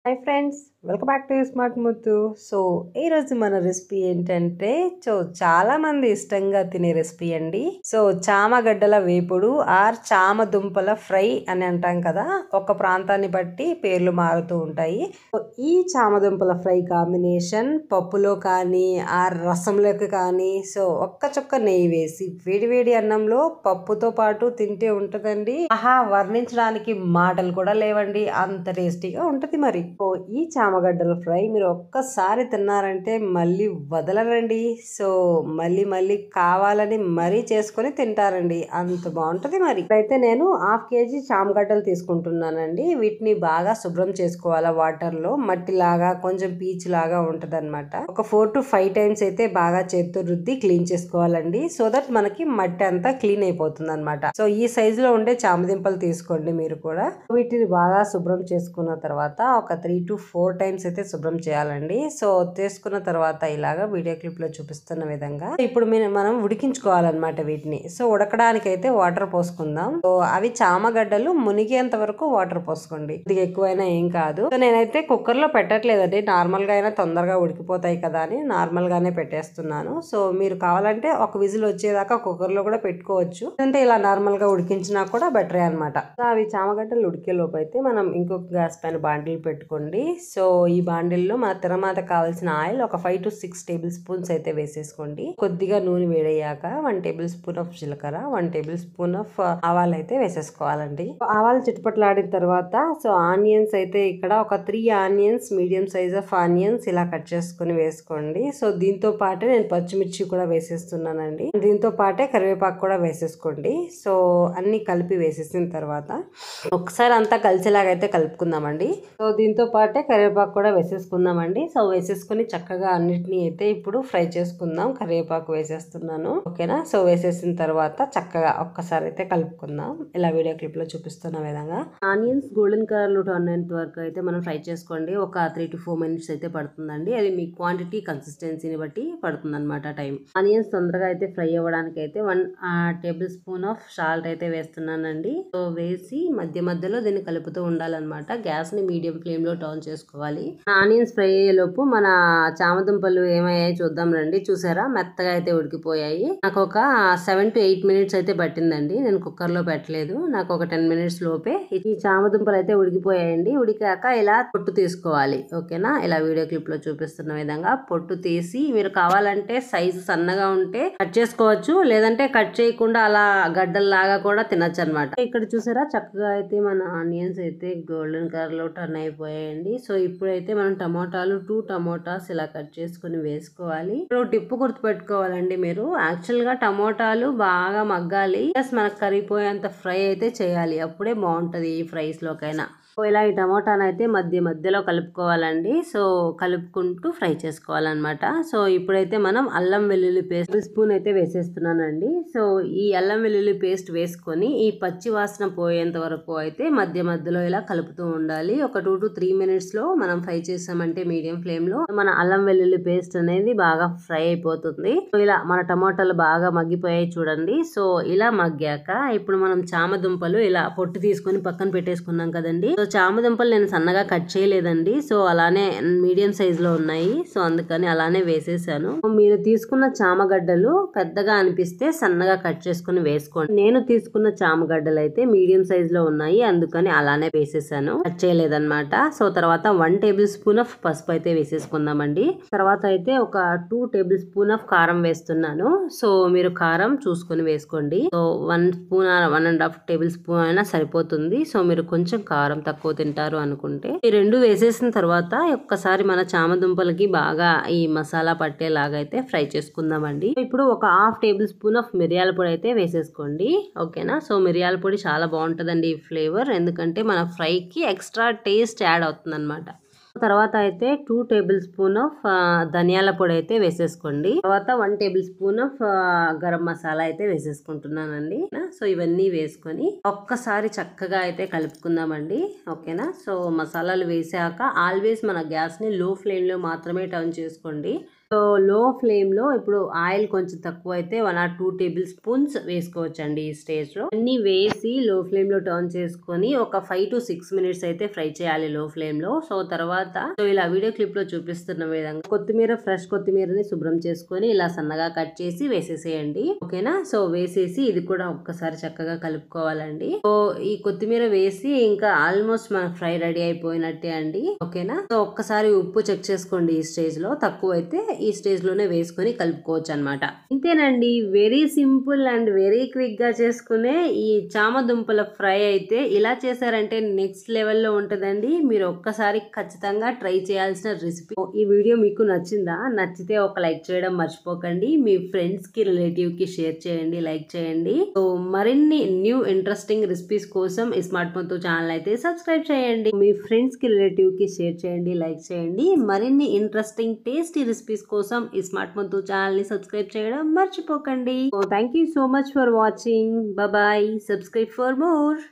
Hi friends, welcome back to smart Muthu. So ఈరోజు మన recipe ఏంటంటే చాలామంది ఇష్టంగా తినే రెసిపీ అండి. సో చామగడ్డల వేపుడు ఆర్ చామ దుంపల ఫ్రై అని అంటాం కదా, ఒక ప్రాంతాన్ని బట్టి పేర్లు మారుతూ ఉంటాయి. సో ఈ చామ దుంపల ఫ్రై కాంబినేషన్ పప్పులో కానీ ఆర్ రసంలోకి కానీ సో ఒక్క చుక్క నెయ్యి వేసి వేడివేడి అన్నంలో పప్పుతో పాటు తింటే ఉంటుందండి. ఆహా, వర్ణించడానికి మాటలు కూడా లేవండి, అంత టేస్టీగా ఉంటుంది. మరి ఈ చామగడ్డల ఫ్రై మీరు ఒక్కసారి తిన్నారంటే మళ్ళీ వదలరండి. సో మళ్ళీ మళ్ళీ కావాలని మరీ చేసుకొని తింటారండి, అంత బాగుంటది. మరి అయితే నేను 1/2 kg చామగడ్డలు తీసుకుంటున్నానండి. వీటిని బాగా శుభ్రం చేసుకోవాలా వాటర్ లో, మట్టి లాగా కొంచెం పీచు లాగా ఉంటది అనమాట. ఒక 4 to 5 టైమ్స్ అయితే బాగా చేత్తో రుద్ది క్లీన్ చేసుకోవాలండి. సో దట్ మనకి మట్టి అంతా క్లీన్ అయిపోతుంది అనమాట. సో ఈ సైజు లో ఉండే చామదింపలు తీసుకోండి మీరు కూడా. వీటిని బాగా శుభ్రం చేసుకున్న తర్వాత ఒక 3 to 4 టైమ్స్ అయితే శుభ్రం చేయాలండి. సో చేసుకున్న తర్వాత ఇలాగా వీడియో క్లిప్ లో చూపిస్తున్న విధంగా ఇప్పుడు మనం ఉడికించుకోవాలన్నమాట వీటిని. సో ఉడకడానికి అయితే వాటర్ పోసుకుందాం. సో అవి చామగడ్డలు మునిగేంత వరకు వాటర్ పోసుకోండి, ఇది ఎక్కువైనా ఏం కాదు. సో నేనైతే కుక్కర్ లో పెట్టట్లేదండి, నార్మల్ గా అయినా తొందరగా ఉడికిపోతాయి కదా అని నార్మల్ గానే పెట్టేస్తున్నాను. సో మీరు కావాలంటే ఒక విజిల్ వచ్చేదాకా కుక్కర్ లో కూడా పెట్టుకోవచ్చు, అంటే ఇలా నార్మల్ గా ఉడికించినా కూడా బెటరే అనమాట. సో అవి చామగడ్డలు ఉడికే లోపు అయితే మనం ఇంకొక గ్యాస్ పైన బాండిల్ పెట్టుకోండి. సో ఈ బాండిల్లో మన తిరమాత కావాల్సిన ఆయిల్ ఒక 5 to 6 టేబుల్ స్పూన్స్ అయితే వేసేసుకోండి. కొద్దిగా నూనె వేడయ్యాక 1 టేబుల్ స్పూన్ ఆఫ్ జీలకర్ర, 1 టేబుల్ స్పూన్ ఆఫ్ ఆవాలు అయితే వేసేసుకోవాలండి. ఆవాలు చిటపట్లాడిన తర్వాత సో ఆనియన్స్ అయితే ఇక్కడ ఒక 3 onions, medium size of onions ఇలా కట్ చేసుకుని వేసుకోండి. సో దీంతో పాటే నేను పచ్చిమిర్చి కూడా వేసేస్తున్నానండి. దీంతో పాటే కరివేపాకు కూడా వేసేసుకోండి. సో అన్ని కలిపి వేసేసిన తర్వాత ఒకసారి అంతా కలిసేలాగైతే కలుపుకుందామండి. సో దీంతో పాటే కరివేపాకు కూడా వేసేసుకుందామండి. సో వేసేసుకుని చక్కగా అన్నిటినీ అయితే ఇప్పుడు ఫ్రై చేసుకుందాం. కరివేపాకు వేసేస్తున్నాను, ఓకేనా. సో వేసేసిన తర్వాత చక్కగా ఒక్కసారి అయితే కలుపుకుందాం, ఇలా వీడియో క్లిప్ లో చూపిస్తున్న విధంగా. ఆనియన్స్ గోల్డెన్ కలర్ లో టర్న్ అయ్యేంత వరకు అయితే మనం ఫ్రై చేసుకోండి. ఒక 3 to 4 మినిట్స్ అయితే పడుతుందండి, అది మీ క్వాంటిటీ కన్సిస్టెన్సీని బట్టి పడుతుంది అనమాట టైం. ఆనియన్స్ తొందరగా అయితే ఫ్రై అవ్వడానికి అయితే 1 టేబుల్ స్పూన్ ఆఫ్ సాల్ట్ అయితే వేస్తున్నానండి. సో వేసి మధ్య మధ్యలో దీన్ని కలుపుతూ ఉండాలన్నమాట. గ్యాస్ ని మీడియం ఫ్లేమ్ లో టర్న్ చేసుకోవాలి. ఆనియన్స్ ఫ్రై అయ్యేలోపు మన చామదుంపలు ఏమయ్యాయి చూద్దాం రండి. చూసారా, మెత్తగా అయితే ఉడికిపోయాయి. నాకు ఒక 7 to 8 మినిట్స్ అయితే పట్టిందండి, నేను కుక్కర్ లో పెట్టలేదు. నాకు ఒక 10 మినిట్స్ లోపే ఈ చామదుంపలు అయితే ఉడికిపోయాయండి. ఉడికాక ఇలా పొట్టు తీసుకోవాలి, ఓకేనా. ఇలా వీడియో క్లిప్ లో చూపిస్తున్న విధంగా పొట్టు తీసి మీరు కావాలంటే సైజు సన్నగా ఉంటే కట్ చేసుకోవచ్చు, లేదంటే కట్ చేయకుండా అలా గడ్డల్లాగా కూడా తినచ్చు అనమాట. ఇక్కడ చూసారా చక్కగా అయితే మన ఆనియన్స్ అయితే గోల్డెన్ కలర్ లో టర్న్ అయిపోయాయండి. సో ఇప్పుడైతే మనం టమోటాలు 2 టమోటాస్ ఇలా కట్ చేసుకుని వేసుకోవాలి. ఇప్పుడు టిప్పు గుర్తు పెట్టుకోవాలండి, మీరు యాక్చువల్ గా టమోటాలు బాగా మగ్గాలి, ప్లస్ మనకు కరిగిపోయేంత ఫ్రై అయితే చేయాలి, అప్పుడే బాగుంటది ఈ ఫ్రైస్ లోకైనా. సో ఇలా ఈ టమోటాను అయితే మధ్య మధ్యలో కలుపుకోవాలండి. సో కలుపుకుంటూ ఫ్రై చేసుకోవాలన్నమాట. సో ఇప్పుడైతే మనం అల్లం వెల్లుల్లి పేస్ట్ స్పూన్ అయితే వేసేస్తున్నానండి. సో ఈ అల్లం వెల్లుల్లి పేస్ట్ వేసుకొని ఈ పచ్చి వాసన పోయేంత వరకు అయితే మధ్య మధ్యలో ఇలా కలుపుతూ ఉండాలి. ఒక 2 to 3 మినిట్స్ లో మనం ఫ్రై చేసామంటే మీడియం ఫ్లేమ్ లో మన అల్లం వెల్లుల్లి పేస్ట్ అనేది బాగా ఫ్రై అయిపోతుంది. సో ఇలా మన టమోటాలు బాగా మగ్గిపోయాయి చూడండి. సో ఇలా మగ్గాక ఇప్పుడు మనం చామదుంపలు ఇలా పొట్టు తీసుకొని పక్కన పెట్టేసుకున్నాం కదండి. సో చామదుంపలు నేను సన్నగా కట్ చేయలేదండి, సో అలానే మీడియం సైజ్ లో ఉన్నాయి, సో అందుకని అలానే వేసేసాను. మీరు తీసుకున్న చామగడ్డలు పెద్దగా అనిపిస్తే సన్నగా కట్ చేసుకుని వేసుకోండి. నేను తీసుకున్న చామగడ్డలు అయితే మీడియం సైజ్ లో ఉన్నాయి, అందుకని అలానే వేసేసాను, కట్ చేయలేదన్నమాట. సో తర్వాత 1 టేబుల్ స్పూన్ ఆఫ్ పసుపు అయితే వేసేసుకుందామండి. తర్వాత అయితే ఒక 2 టేబుల్ స్పూన్ ఆఫ్ కారం వేస్తున్నాను. సో మీరు కారం చూసుకొని వేసుకోండి. సో 1 స్పూన్ 1.5 టేబుల్ స్పూన్ అయినా సరిపోతుంది. సో మీరు కొంచెం కారం తక్కువ తింటారు అనుకుంటే ఈ రెండు వేసేసిన తర్వాత ఒక్కసారి మన చామదుంపలకి బాగా ఈ మసాలా పట్టేలాగా అయితే ఫ్రై చేసుకుందామండి. ఇప్పుడు ఒక 1/2 టేబుల్ స్పూన్ ఆఫ్ మిరియాల పొడి అయితే వేసేసుకోండి, ఓకేనా. సో మిరియాల పొడి చాలా బాగుంటుందండి ఈ ఫ్లేవర్, ఎందుకంటే మన ఫ్రైకి ఎక్స్ట్రా టేస్ట్ యాడ్ అవుతుంది అనమాట. తర్వాత అయితే 2 టేబుల్ స్పూన్ ఆఫ్ ధనియాల పొడి అయితే వేసేసుకోండి. తర్వాత 1 table spoon of garam masala అయితే వేసేసుకుంటున్నానండి. సో ఇవన్నీ వేసుకొని ఒక్కసారి చక్కగా అయితే కలుపుకుందామండి, ఓకేనా. సో మసాలాలు వేసాక ఆల్వేస్ మన గ్యాస్ ని లో ఫ్లేమ్ లో మాత్రమే టర్న్ చేసుకోండి. సో లో ఫ్లేమ్ లో ఇప్పుడు ఆయిల్ కొంచెం తక్కువ అయితే 1 or 2 టేబుల్ స్పూన్స్ వేసుకోవచ్చండి ఈ స్టేజ్ లో. అన్ని వేసి లో ఫ్లేమ్ లో టర్న్ చేసుకొని ఒక 5 to 6 minutes అయితే ఫ్రై చేయాలి లో ఫ్లేమ్ లో. సో తర్వాత ఇలా వీడియో క్లిప్ లో చూపిస్తున్న విధంగా కొత్తిమీర, ఫ్రెష్ కొత్తిమీరని శుభ్రం చేసుకొని ఇలా సన్నగా కట్ చేసి వేసేసేయండి. ఓకేనా. సో వేసేసి ఇది కూడా ఒక్కసారి చక్కగా కలుపుకోవాలండి. సో ఈ కొత్తిమీర వేసి ఇంకా ఆల్మోస్ట్ మన ఫ్రై రెడీ అయిపోయినట్టే అండి. ఓకేనా. సో ఒక్కసారి ఉప్పు చెక్ చేసుకోండి ఈ స్టేజ్ లో. తక్కువ అయితే ఈ స్టేజ్ లోనే వేసుకొని కలుపుకోవచ్చు అనమాట. ఇంతేనండి, very simple and very quick గా చేసుకునే ఈ చామ దుంపల ఫ్రై అయితే ఇలా చేశారంటే నెక్స్ట్ లెవెల్లో ఉంటదండి. మీరు ఒక్కసారి ఖచ్చితంగా ట్రై చేయాల్సిన రెసిపీ. ఈ వీడియో మీకు నచ్చిందా? నచ్చితే ఒక లైక్ చేయడం మర్చిపోకండి. మీ ఫ్రెండ్స్ కి, రిలేటివ్ కి షేర్ చేయండి, లైక్ చేయండి. సో మరిన్ని న్యూ ఇంట్రెస్టింగ్ రెసిపీస్ కోసం ఈ స్మార్ట్ మొత్తు ఛానల్ అయితే సబ్స్క్రైబ్ చేయండి. మీ ఫ్రెండ్స్ కి, రిలేటివ్ కి షేర్ చేయండి, లైక్ చేయండి. మరిన్ని ఇంట్రెస్టింగ్ టేస్టీ రెసిపీస్ కోసం ఈ స్మార్ట్ మొత్తు ఛానల్ ని సబ్స్క్రైబ్ చేయడం మర్చిపోకండి. Thank you so much for watching. Bye. Subscribe for more.